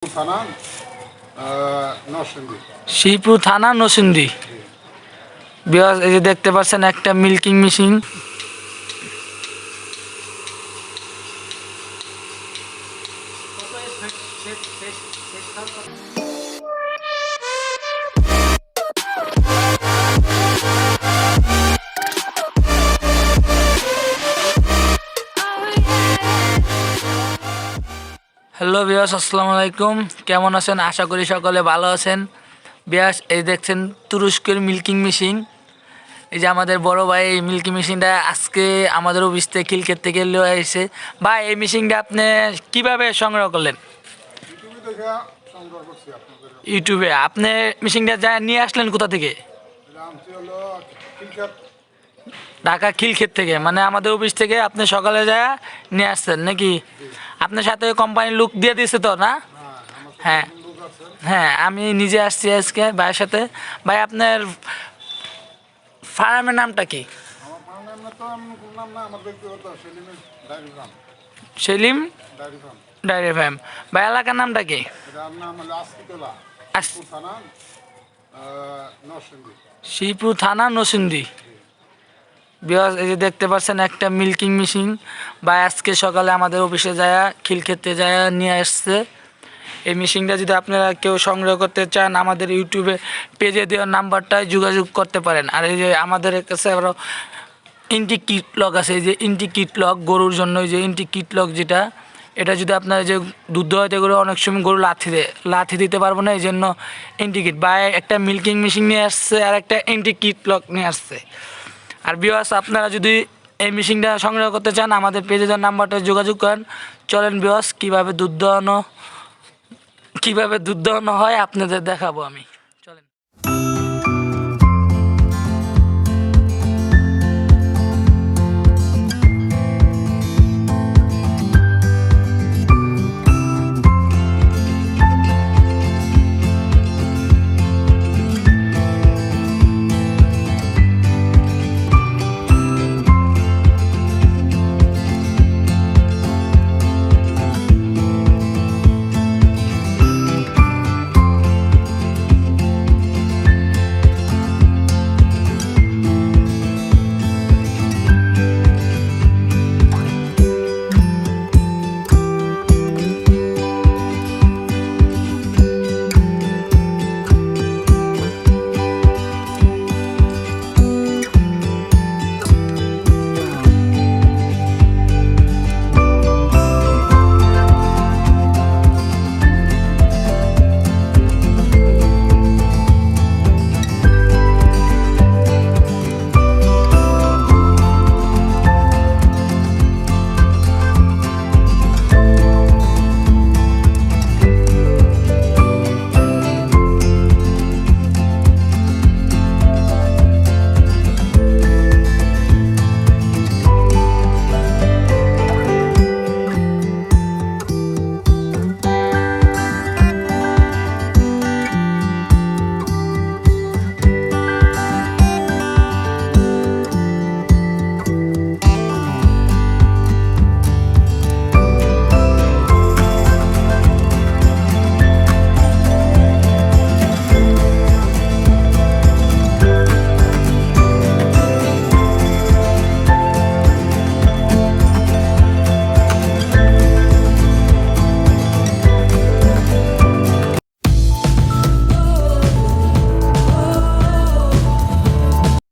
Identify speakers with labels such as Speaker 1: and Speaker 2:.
Speaker 1: থানা নরসিংদী।
Speaker 2: শ্রীপুর থানা নরসিংদী। এই যে দেখতে পাচ্ছেন একটা মিল্কিং মেশিন। হ্যালো বিয়াস, আসসালামু আলাইকুম। কেমন আছেন? আশা করি সকলে ভালো আছেন। বিয়াস, এই দেখছেন তুরস্কের মিল্কিং মেশিন। এই যে আমাদের বড় ভাই এই মিল্কিং মেশিনটা আজকে আমাদের অফিস থেকে খিলক্ষেত থেকে লিয়ে এসেছে। ভাই, এই মেশিনটা আপনি কিভাবে সংগ্রহ করলেন? ইউটিউবে। আপনি মেশিনটা যা নিয়ে আসলেন কোথা থেকে? ঢাকা খিলক্ষেত থেকে, মানে আমাদের অফিস থেকে আপনি সকালে যা নিয়ে আসছেন নাকি? আপনার সাথে কোম্পানির লোক দিয়ে দিয়েছে তো, না? হ্যাঁ হ্যাঁ, আমি নিজে আসছি আজকে ভাইয়ের সাথে। ভাই, আপনার ফার্মের নামটা কি? Salim dairy farm. ভাই, এলাকার নামটা কি? শ্রীপুর থানা নরসিংদী। এই যে দেখতে পাচ্ছেন একটা মিল্কিং মেশিন। ভাই আজকে সকালে আমাদের অফিসে যায় খিলক্ষেতে যায় নিয়ে আসছে। এই মেশিনটা যদি আপনারা কেউ সংগ্রহ করতে চান, আমাদের ইউটিউবে পেজে দেওয়ার নাম্বারটায় যোগাযোগ করতে পারেন। আর এই যে আমাদের কাছে আরও ইন্টি কিট লক আছে। এই যে ইন্টি কিট লক গরুর জন্য, এই যে ইন্টি কিট লক যেটা, এটা যদি আপনার যে দুধ হইতে গরু অনেক সময় গরু লাথি দিতে পারবো না, এই জন্য ইন্টি কিট। ভাই একটা মিল্কিং মেশিন নিয়ে আসছে আর একটা ইন্টি কিট লক নিয়ে আসছে। আর বিয়াস, আপনারা যদি এই মেশিনটা সংগ্রহ করতে চান, আমাদের পেজে দেওয়ার নাম্বারটা যোগাযোগ করেন। চলেন বিয়াস, কীভাবে দুধ দোয়ানো হয় আপনাদের দেখাবো আমি।